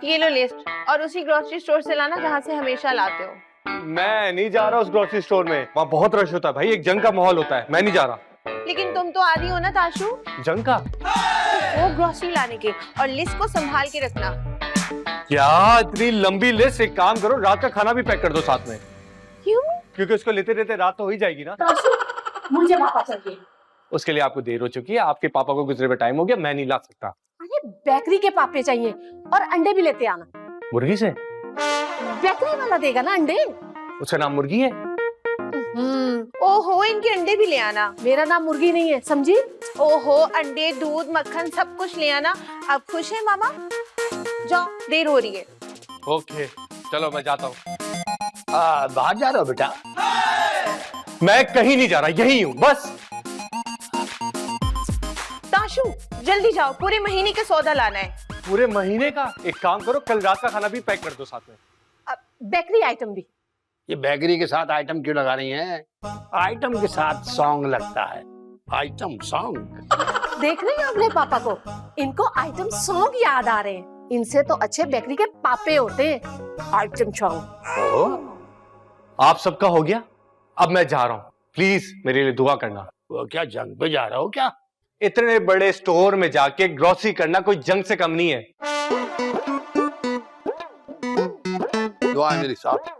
ये लो लिस्ट, और उसी ग्रोसरी स्टोर से लाना जहाँ से हमेशा लाते हो। मैं नहीं जा रहा उस ग्रोसरी स्टोर में, वहाँ बहुत रश होता है भाई, एक जंग का माहौल होता है, मैं नहीं जा रहा। लेकिन तुम तो आदी हो ना ताशु, जंग का? वो ग्रोसरी लाने के, और लिस्ट को संभाल के रखना। क्या इतनी लंबी लिस्ट? एक काम करो, रात का खाना भी पैक कर दो साथ में। क्यों? क्योंकि उसको लेते लेते रात तो हो ही जाएगी ना। मुझे पापा चाहिए। उसके लिए आपको देर हो चुकी है, आपके पापा को गुजरे हुए टाइम हो गया, मैं नहीं ला सकता। अरे बेकरी के पापे चाहिए, और अंडे भी लेते आना। मुर्गी से? बेकरी वाला देगा ना अंडे। उसका नाम मुर्गी है? ओहो, इनके अंडे भी ले आना। मेरा नाम मुर्गी नहीं है, समझी? ओहो, अंडे, दूध, मक्खन सब कुछ ले आना। अब खुश है मामा? जाओ, देर हो रही है। ओके चलो मैं जाता हूँ। बाहर जा रहा हो बेटा? मैं कहीं नहीं जा रहा, यही हूँ बस। ताशु जल्दी जाओ, पूरे महीने का सौदा लाना है। पूरे महीने का? एक काम करो, कल रात का खाना भी पैक कर दो साथ में। बेकरी आइटम भी। ये बेकरी के साथ आइटम क्यों लगा रही हैं? आइटम के साथ सॉन्ग लगता है, आइटम सॉन्ग। देख रहे हैं अपने पापा को, इनको आइटम सॉन्ग याद आ रहे हैं। इनसे तो अच्छे बेकरी के पापे होते हैं आइटम सॉन्ग। आप सबका हो गया? अब मैं जा रहा हूँ, प्लीज मेरे लिए दुआ करना। वो क्या जंग पे जा रहा हो क्या? इतने बड़े स्टोर में जाके ग्रोसरी करना कोई जंग से कम नहीं है। दुआ है मेरी साथ।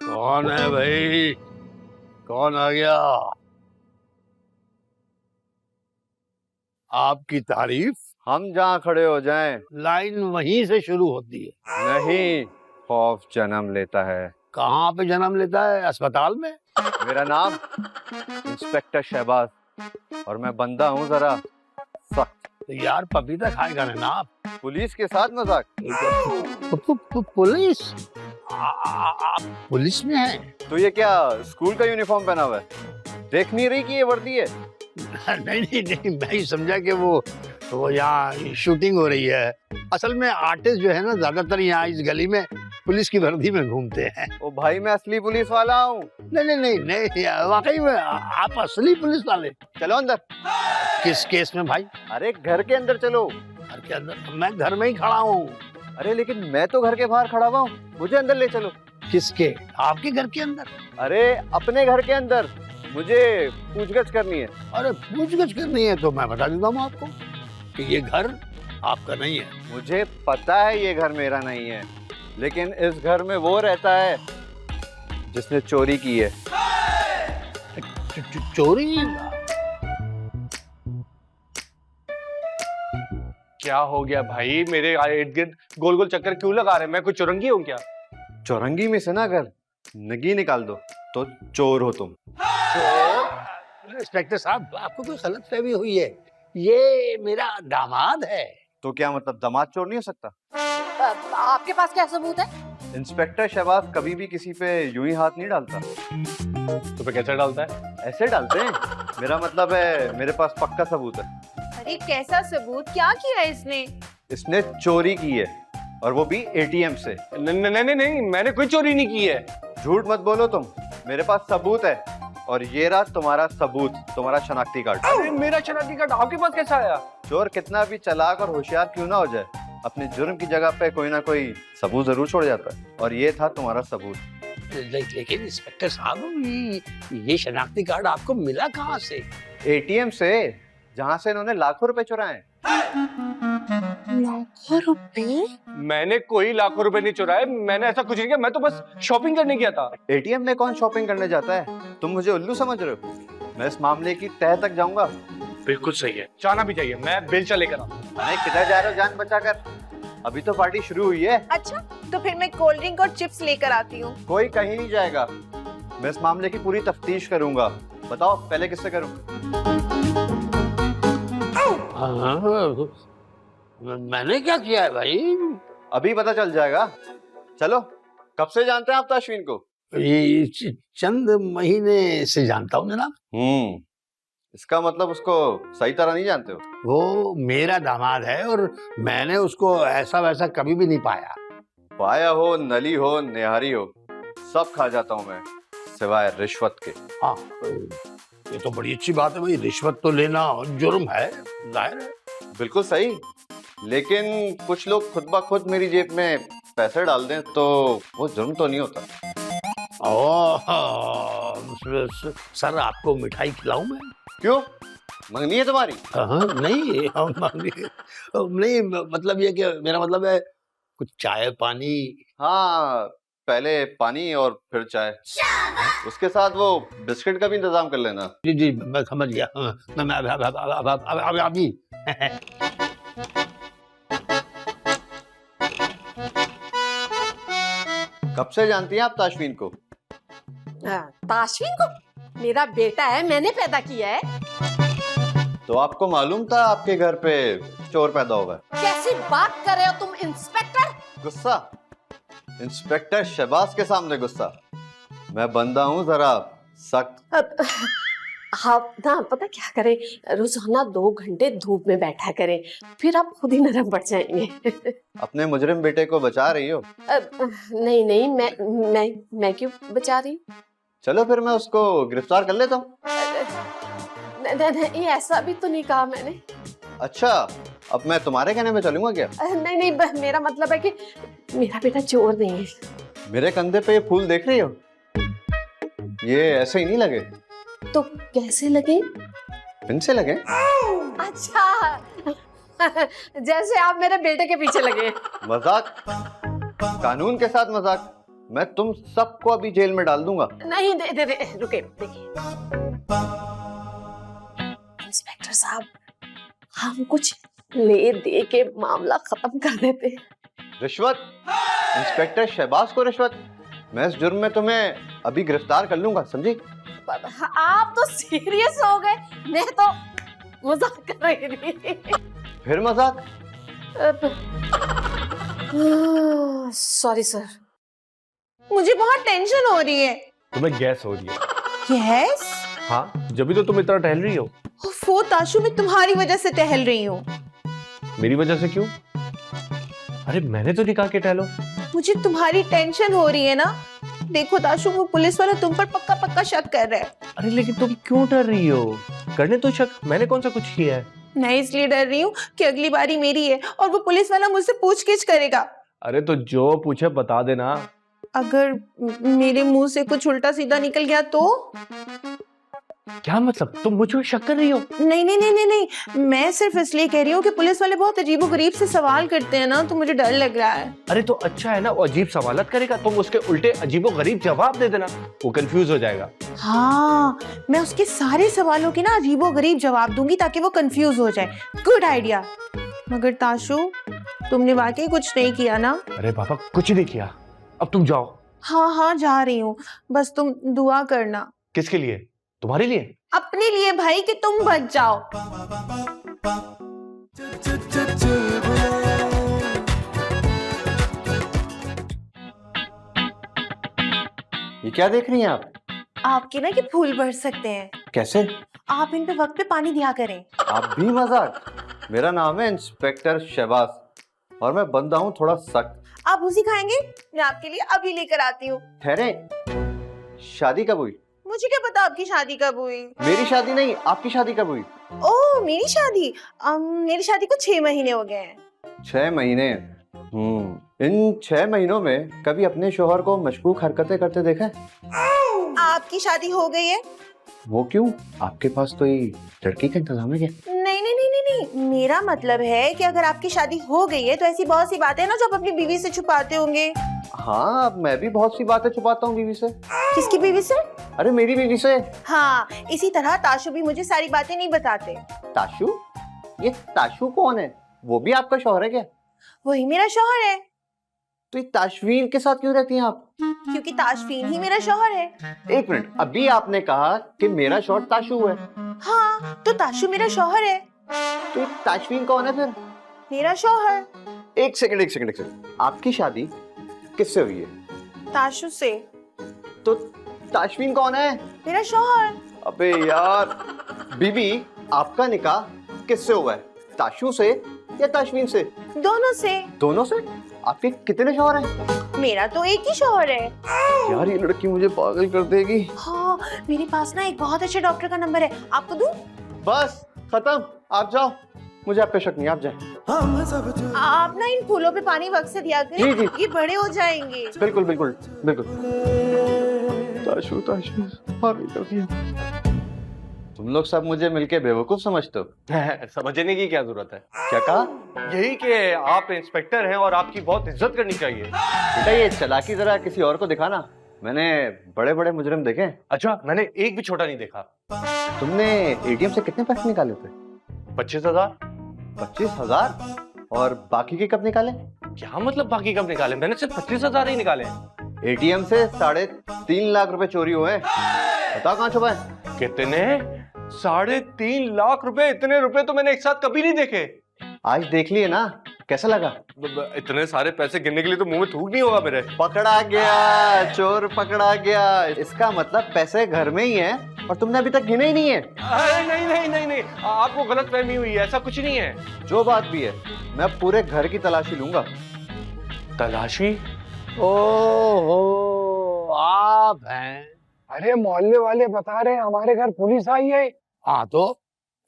कौन है भाई? कौन आ गया? आपकी तारीफ? हम जहाँ खड़े हो जाएं। लाइन वहीं से शुरू होती है। नहीं, खौफ जन्म लेता है। कहाँ पे जन्म लेता है? अस्पताल में? मेरा नाम इंस्पेक्टर शहबाज, और मैं बंदा हूँ जरा सख्त। तो यार पपीता खाएगा ना आप? पुलिस के साथ मजाक? पुलिस? आप पुलिस में हैं? तो ये क्या स्कूल का यूनिफॉर्म पहना हुआ है? देख नहीं रही कि ये वर्दी है? नहीं नहीं नहीं, मैं ही समझा कि वो यहाँ शूटिंग हो रही है। असल में आर्टिस्ट जो है ना, ज्यादातर यहाँ इस गली में पुलिस की वर्दी में घूमते हैं। ओ भाई, मैं असली पुलिस वाला हूँ। नहीं नहीं नहीं नहीं, वाकई में आप असली पुलिस वाले। चलो अंदर। किस केस में भाई? अरे घर के अंदर चलो। घर के अंदर? मैं घर में ही खड़ा हूँ। अरे लेकिन मैं तो घर के बाहर खड़ा हुआ हूँ, मुझे अंदर ले चलो। किसके? आपके घर के अंदर? अरे अपने घर के अंदर, मुझे पूछगछ करनी है। अरे पूछगछ करनी है तो मैं बता देता हूँ आपको कि ये घर आपका नहीं है। मुझे पता है ये घर मेरा नहीं है, लेकिन इस घर में वो रहता है जिसने चोरी की है। चोरी? क्या हो गया भाई, मेरे इर्द गिर्द गोल गोल चक्कर क्यों लगा रहे हैं? मैं कोई चुरंगी हूँ क्या? चौरंगी में से ना अगर नगी निकाल दो तो चोर हो तुम। इंस्पेक्टर साहब, आपको कोई गलतफहमी हुई है। ये मेरा दामाद है। तो क्या मतलब दामाद चोर नहीं हो सकता? आपके पास क्या सबूत है? इंस्पेक्टर शहबाज कभी भी किसी पे यूं ही हाथ नहीं डालता। तो पे कैसे डालता है? ऐसे डालते हैं। मेरा मतलब है मेरे पास पक्का सबूत है। अरे कैसा सबूत? क्या किया इसने? इसने चोरी की है, और वो भी एटीएम से। नहीं नहीं नहीं, मैंने कोई चोरी नहीं की है। झूठ मत बोलो तुम, मेरे पास सबूत है, और ये रहा तुम्हारा सबूत, तुम्हारा शनाख्ती कार्ड। अरे मेरा शनाख्ती कार्ड आपके पास कैसा आया? चोर कितना भी चालाक और होशियार क्यों ना हो जाए, अपने जुर्म की जगह पे कोई ना कोई सबूत जरूर छोड़ जाता है, और ये था तुम्हारा सबूत। लेकिन इंस्पेक्टर साहब, ये शनाख्ती कार्ड आपको मिला कहाँ से? एटीएम से, जहाँ से इन्होंने लाखों रुपए चुराए। लाखों रुपए? मैंने कोई लाखों रुपए नहीं चुराए, मैंने ऐसा कुछ नहीं किया, मैं तो बस शॉपिंग करने गया था। एटीएम में कौन शॉपिंग करने जाता है? तुम मुझे उल्लू समझ रहे हो? मैं इस मामले की तह तक जाऊंगा। बिल्कुल सही है, जाना भी चाहिए। मैं बेलचा लेकर आता। अरे किधर जा रहे हो जान बचाकर? अभी तो पार्टी शुरू हुई है। अच्छा, तो फिर मैं कोल्ड ड्रिंक और चिप्स लेकर आती हूँ। कोई कहीं नहीं जाएगा, मैं इस मामले की पूरी तफ्तीश करूंगा। बताओ पहले किससे करूं? मैंने क्या किया है भाई? अभी पता चल जाएगा। चलो, कब से जानते हैं आप अश्विन को? ये चंद महीने से जानता हूँ जनाब। इसका मतलब उसको सही तरह नहीं जानते हो? वो मेरा दामाद है, और मैंने उसको ऐसा वैसा कभी भी नहीं पाया। पाया हो, नली हो, निहारी हो, सब खा जाता हूँ मैं, सिवाय रिश्वत के। हाँ, ये तो बड़ी अच्छी बात है भाई। रिश्वत तो लेना जुर्म है, जाहिर है। बिल्कुल सही, लेकिन कुछ लोग खुद ब खुद मेरी जेब में पैसे डाल दें तो वो जुर्म तो नहीं होता। सर आपको मिठाई खिलाऊं मैं? क्यों, मंगनी है तुम्हारी? हाँ, नहीं नहीं, मतलब ये कि मेरा मतलब है कुछ चाय पानी। हाँ, पहले पानी और फिर चाय, उसके साथ वो बिस्किट का भी इंतजाम कर लेना। जी जी मैं समझ गया। मैं अभी कब से जानती हैं आप ताशवीन को? ताशवीन को? मेरा बेटा है, मैंने पैदा किया है। तो आपको मालूम था आपके घर पे चोर पैदा होगा? कैसी बात कर रहे हो तुम इंस्पेक्टर? गुस्सा? इंस्पेक्टर शहबाज के सामने गुस्सा? मैं बंदा हूँ जरा सख्त। आप ना पता क्या करें, रोजाना 2 घंटे धूप में बैठा करें, फिर आप खुद ही नरम पड़ जाएंगे। अपने मुजरिम बेटे को बचा रही हो? नहीं नहीं, मैं क्यों बचा रही? चलो फिर मैं उसको गिरफ्तार कर लेता हूँ। नहीं, ऐसा भी तो नहीं कहा मैंने। अच्छा, अब मैं तुम्हारे कहने में चलूंगा क्या? नहीं नहीं, मेरा मतलब है कि मेरा बेटा चोर नहीं है। मेरे कंधे पे ये फूल देख रही हो? ये ऐसे ही नहीं लगे। तो कैसे लगे? इनसे लगे। अच्छा, जैसे आप मेरे बेटे के पीछे लगे। मजाक, कानून के साथ मजाक। मैं तुम सबको अभी जेल में डाल दूंगा। नहीं, दे रुके, देखिए इंस्पेक्टर साहब, हम कुछ ले दे के मामला खत्म कर देते। रिश्वत? इंस्पेक्टर शहबाज को रिश्वत? मैं इस जुर्म में तुम्हें अभी गिरफ्तार कर लूंगा, समझी? आप तो सीरियस हो गए, मैं तो मजाक कर रही थी। फिर मजाक? Sorry sir. मुझे बहुत टेंशन हो रही है। तुम्हें गैस हो रही है? गैस? हाँ, जब भी तो तुम इतना टहल रही हो। वो ताशु, मैं तुम्हारी वजह से टहल रही हूँ। मेरी वजह से क्यों? अरे मैंने तो नहीं कहा कि टहलो। मुझे तुम्हारी टेंशन हो रही है ना। देखो ताशु, वो पुलिस वाला तुम पर पक्का पक्का शक कर रहा है। अरे लेकिन तुम क्यों डर रही हो? करने तो शक, मैंने कौन सा कुछ किया है? मैं इसलिए डर रही हूँ कि अगली बारी मेरी है और वो पुलिस वाला मुझसे पूछगिछ करेगा। अरे तो जो पूछे बता देना। अगर मेरे मुंह से कुछ उल्टा सीधा निकल गया तो? क्या मतलब, तुम मुझ पर शक कर रही हो? नहीं नहीं नहीं नहीं नहीं, मैं सिर्फ इसलिए कह रही हूँ कि पुलिस वाले बहुत अजीबोगरीब से सवाल करते हैं ना, तो मुझे डर लग रहा है। अरे तो अच्छा है ना, वो अजीब सवालत करेगा, तुम उसके उल्टे अजीबोगरीब जवाब दे देना, वो कंफ्यूज हो जाएगा। हाँ, मैं उसके सारे सवालों के ना अजीबोगरीब जवाब दूंगी ताकि वो कंफ्यूज हो जाए। Good idea. मगर ताशु, तुमने वाकई कुछ नहीं किया ना? अरे बाबा, कुछ नहीं किया। अब तुम जाओ। हाँ हाँ, जा रही हूँ, बस तुम दुआ करना। किसके लिए? तुम्हारे लिए? अपने लिए भाई, कि तुम बच जाओ। ये क्या देख रही हैं आप? आपके ना ये फूल बढ़ सकते हैं। कैसे? आप इन पे वक्त पे पानी दिया करें। आप भी मजाक? मेरा नाम है इंस्पेक्टर शहबाज और मैं बंदा हूँ थोड़ा सख्त। आप उसी खाएंगे? मैं आपके लिए अभी लेकर आती हूँ। ठहरे, शादी कब हुई? मुझे क्या पता आपकी शादी कब हुई? मेरी शादी नहीं, आपकी शादी कब हुई? ओह, मेरी शादी? मेरी शादी को 6 महीने हो गए हैं। 6 महीने? इन 6 महीनों में कभी अपने शोहर को मशकूक हरकतें करते देखा है? आपकी शादी हो गई है? वो क्यों? आपके पास तो ये लड़की का इंतजाम है क्या? नहीं नहीं नहीं नहीं नहीं, मेरा मतलब है कि अगर आपकी शादी हो गई है तो ऐसी बहुत सी बातें हैं ना जो आप अपनी बीवी से छुपाते होंगे। हाँ, मैं भी बहुत सी बातें छुपाता हूँ बीवी से। किसकी बीवी से? अरे मेरी बीवी से। हाँ, इसी तरह ताशु भी मुझे सारी बातें नहीं बताते। ताशु? ये ताशु कौन है? वो भी आपका शौहर है क्या? वही मेरा शौहर है। तो ये ताशवीन के साथ क्यों रहती हैं आप? क्योंकि ताशफीन ही मेरा शौहर है। एक मिनट, अभी आपने कहा कि मेरा शौहर ताशु है। हाँ, तो ताशु मेरा शौहर है। तो ये ताशवीन कौन है फिर? मेरा शौहर। एक सेकंड। आपकी शादी किससे हुई है? ताशु से। तो ताशवीन कौन है? मेरा शौहर। अबे यार, बीबी आपका निकाह किससे हुआ है? ताशु से या ताशवीन से? दोनों से। दोनों से? आपके कितने शौहर हैं? मेरा तो एक ही शौहर है। यार ये लड़की मुझे पागल कर देगी। हाँ, मेरे पास ना एक बहुत अच्छे डॉक्टर का नंबर है, आपको दूं? बस खत्म, आप जाओ। मुझे आप पे शक नहीं, आप जाएं। आप ना इन फूलों पे पानी वक्त से दिया जी, जी। करें, ये बड़े हो जाएंगे। बिल्कुल बिल्कुल बिल्कुल। ताशु ताशु आगे कर दिया। तुम लोग सब मुझे मिलके बेवकूफ समझते हो। समझने की क्या जरूरत है? क्या कहा? यही कि आप इंस्पेक्टर हैं और आपकी बहुत इज्जत करनी चाहिए। बेटा ये चालाकी जरा किसी और को दिखाना। मैंने बड़े बड़े मुजरिम देखे हैं। अच्छा, मैंने एक भी छोटा नहीं देखा। तुमने एटीएम से कितने पैसे निकाले थे? 25,000। 25,000? और बाकी के कब निकाले? क्या मतलब बाकी कब निकाले? मैंने सिर्फ 25,000 ही निकाले। एटीएम से 3.5 लाख रुपए चोरी हुए। बताओ कहाँ छुपा है? कितने? 3.5 लाख रुपए? इतने रुपए तो मैंने एक साथ कभी नहीं देखे। आज देख लिए ना, कैसा लगा? इतने सारे पैसे गिनने के लिए तो मुंह में थूक नहीं होगा मेरे। पकड़ा गया, चोर पकड़ा गया। इसका मतलब पैसे घर में ही हैं और तुमने अभी तक गिने ही नहीं है। अरे नहीं नहीं नहीं नहीं, आपको गलतफहमी हुई है, ऐसा कुछ नहीं है। जो बात भी है, मैं पूरे घर की तलाशी लूंगा। तलाशी? ओहो, आप हैं? अरे मोहल्ले वाले बता रहे हैं हमारे घर पुलिस आई है। हाँ तो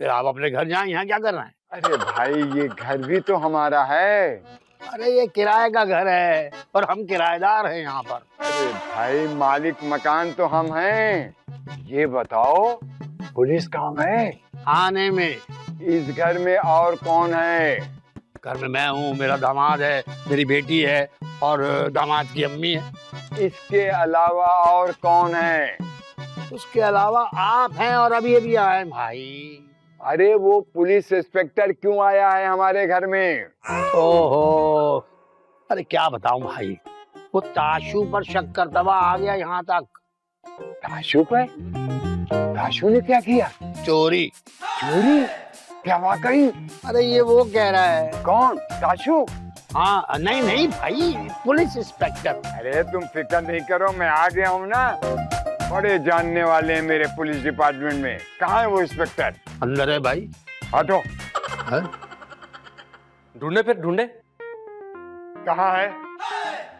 फिर आप अपने घर जाएं, यहाँ क्या कर रहे हैं? अरे भाई ये घर भी तो हमारा है। अरे ये किराए का घर है और हम किराएदार हैं यहाँ पर। अरे भाई मालिक मकान तो हम हैं। ये बताओ पुलिस कहाँ है? आने में। इस घर में और कौन है? घर में मैं हूँ, मेरा दामाद है, मेरी बेटी है और दामाद की अम्मी है। इसके अलावा और कौन है? उसके अलावा आप हैं और अभी अभी आए भाई। अरे वो पुलिस इंस्पेक्टर क्यों आया है हमारे घर में? ओहो, अरे क्या बताऊं भाई, वो ताशु पर शक करता हुआ आ गया यहाँ तक। ताशु पर? ताशु ने क्या किया? चोरी। चोरी? क्या वाकई? अरे ये वो कह रहा है। कौन? ताशु? हाँ नहीं नहीं भाई, पुलिस इंस्पेक्टर। अरे तुम फिक्र नहीं करो, मैं आ गया हूँ ना। बड़े जानने वाले हैं मेरे पुलिस डिपार्टमेंट में। कहाँ है वो इंस्पेक्टर? अंदर है भाई। हटो। ढूंढे फिर ढूंढे। कहाँ है?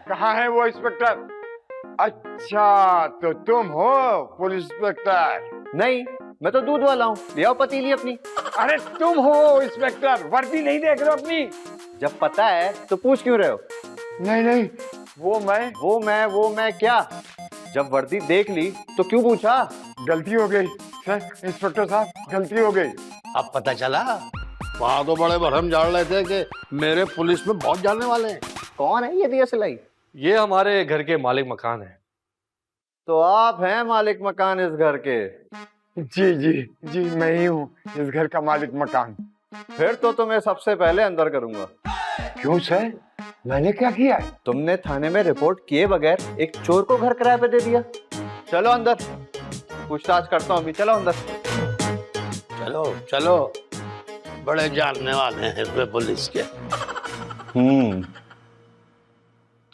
कहाँ है वो इंस्पेक्टर? अच्छा तो तुम हो पुलिस इंस्पेक्टर? नहीं, मैं तो दूध वाला हूँ। ले आओ पतीली अपनी। अरे तुम हो इंस्पेक्टर, वर्दी नहीं देख रहे हो अपनी? जब पता है तो पूछ क्यों रहे हो? नहीं नहीं, वो मैं क्या? जब वर्दी देख ली तो क्यों पूछा? गलती हो गई सर, इंस्पेक्टर साहब गलती हो गई। अब पता चला? वहाँ तो बड़े भरम झाड़ रहे थे कि मेरे पुलिस में बहुत जानने वाले हैं। कौन है ये दिया सिलाई? ये हमारे घर के मालिक मकान है। तो आप हैं मालिक मकान इस घर के? जी जी जी, मैं ही हूँ इस घर का मालिक मकान। फिर तो तुम्हें सबसे पहले अंदर करूंगा। क्यों सर, मैंने क्या किया है? तुमने थाने में रिपोर्ट किए बगैर एक चोर को घर किराए पे दे दिया। चलो अंदर, पूछताछ करता हूँ अभी। चलो अंदर। चलो चलो, बड़े जानने वाले हैं इसमें पुलिस के।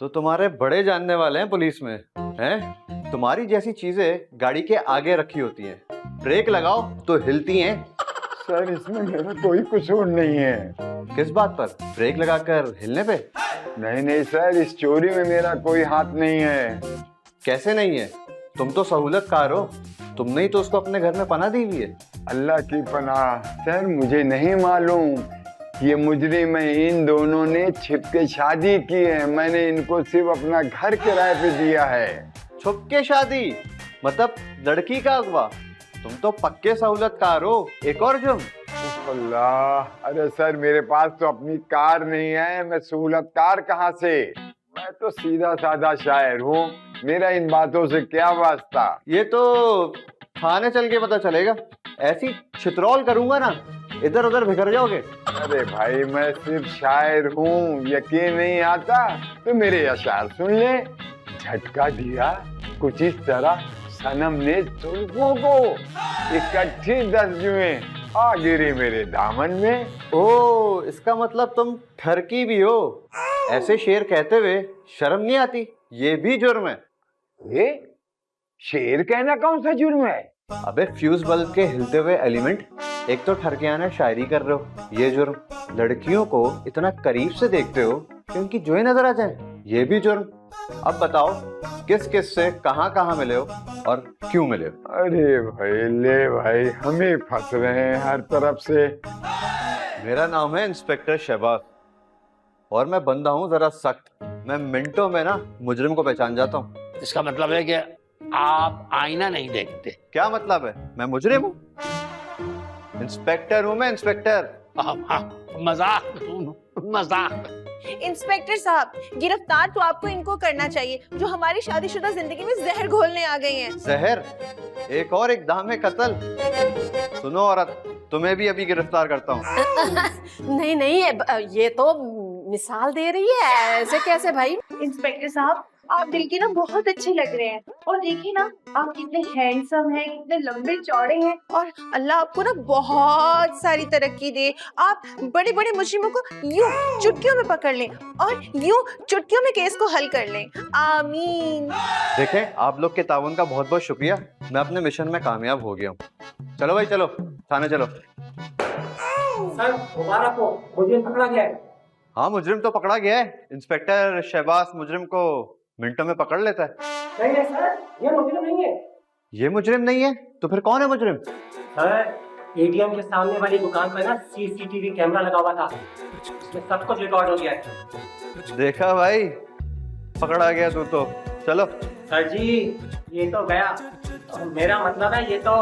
तो तुम्हारे बड़े जानने वाले हैं पुलिस में, हैं? तुम्हारी जैसी चीजें गाड़ी के आगे रखी होती हैं, ब्रेक लगाओ तो हिलती हैं। सर इसमें मेरा कोई कसूर नहीं है। किस बात पर? ब्रेक लगाकर हिलने पे? नहीं नहीं सर, इस चोरी में मेरा कोई हाथ नहीं है। कैसे नहीं है? तुम तो सहूलतकार हो, तुमने ही तो उसको अपने घर में पनाह दी हुई है। अल्लाह की पनाह। सर मुझे नहीं मालूम, ये मुजरिम है। इन दोनों ने छिप के शादी की है, मैंने इनको सिर्फ अपना घर किराए पे दिया है। छुप के शादी मतलब लड़की का अगवा? तुम तो पक्के सहूलतकार हो। एक और जुर्म। अल्लाह, अरे सर मेरे पास तो अपनी कार नहीं है, मैं सहूलतकार कहाँ से? मैं तो सीधा साधा शायर हूँ, मेरा इन बातों से क्या वास्ता? ये तो थाने चल के पता चलेगा। ऐसी छितरौल करूंगा ना, इधर उधर बिखर जाओगे। अरे भाई मैं सिर्फ शायर हूँ, यकीन नहीं आता तो मेरे अशार सुन ले। झटका दिया कुछ इस तरह, सनम ने जुल्फों को इकट्ठी 10 जुएं आ गिरी मेरे दामन में। ओ, इसका मतलब तुम ठरकी भी हो। ऐसे शेर कहते हुए शर्म नहीं आती? ये भी जुर्म है। ये शेर कहना कौन सा जुर्म है? अबे फ्यूज बल्ब के हिलते हुए एलिमेंट, एक तो ठरकियाना शायरी कर रहे हो, ये जुर्म। लड़कियों को इतना करीब से देखते हो कि उनकी जुएं नजर आ जाए, ये भी जुर्म। अब बताओ किस किस से कहाँ कहाँ मिले हो और क्यों मिले हो? अरे भाई ले भाई, हम ही फंस रहे हैं हर तरफ से। मेरा नाम है इंस्पेक्टर शहबाज और मैं बंदा हूँ जरा सख्त। मैं मिनटों में ना मुजरिम को पहचान जाता हूँ। इसका मतलब है कि आप आईना नहीं देखते। क्या मतलब है? मैं मुजरिम हूँ? इंस्पेक्टर हूँ मैं, इंस्पेक्टर। मजाक मजाक। इंस्पेक्टर साहब, गिरफ्तार तो आपको इनको करना चाहिए जो हमारी शादीशुदा जिंदगी में जहर घोलने आ गई हैं। जहर? एक और इक़दाम कत्ल। सुनो औरत, तुम्हें भी अभी गिरफ्तार करता हूँ। नहीं नहीं, ये तो मिसाल दे रही है, ऐसे कैसे भाई? इंस्पेक्टर साहब, आप दिल के ना बहुत अच्छे लग रहे हैं और देखिए ना आप कितने हैंडसम हैं, कितने लंबे चौड़े हैं और अल्लाह आपको ना बहुत सारी तरक्की दे। आप बड़े बड़े मुजरिमों को यूं चुटकियों में पकड़ लें और यूं चुटकियों में केस को हल कर लें। आमीन। देखें, आप लोग के ताउन का बहुत बहुत शुक्रिया। मैं अपने मिशन में कामयाब हो गया हूँ। चलो भाई, चलो थाने चलो। सर मुबारक हो, मुझे पकड़ा गया है। हाँ, मुजरिम तो पकड़ा गया है। इंस्पेक्टर शहबाज मुजरिम को मिनटों में पकड़ लेता है। नहीं नहीं सर, ये मुजरिम नहीं है। ये मुजरिम नहीं है तो फिर कौन है मुजरिम? सर, एटीएम के सामने वाली दुकान पर ना सीसीटीवी कैमरा लगा हुआ था, उसमें सब कुछ रिकॉर्ड हो गया है। देखा भाई, पकड़ा गया तू तो। चलो। सर जी, ये तो गया, मेरा मतलब है ये तो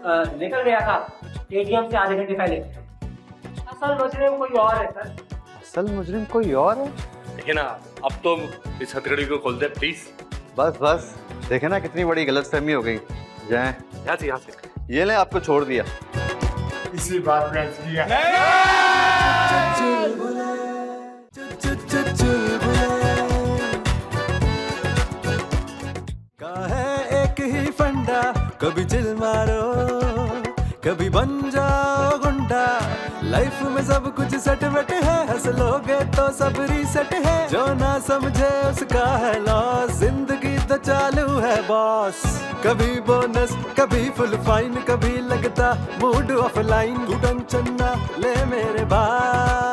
निकल गया था एटीएम से आधे घंटे पहले। असल मुजरिम कोई और है सर। असल मुजरिम कोई और है? देखिए ना, अब तो इस हथकड़ी को खोल दे प्लीज। बस बस, देखे ना कितनी बड़ी गलतफहमी हो गई। जाएं। यहाँ से ये ले, आपको छोड़ दिया। इसी बात में हंस लिया। है एक ही फंडा, कभी चिल मारो कभी बन जाओ गुंडा। लाइफ में सब कुछ सेट वेट है, हंस लोगे तो सब रीसेट है। जो ना समझे उसका है लॉस, जिंदगी तो चालू है बॉस। कभी बोनस कभी फुल फाइन, कभी लगता मूड ऑफलाइन। तू टेंशन ना ले मेरे भाई,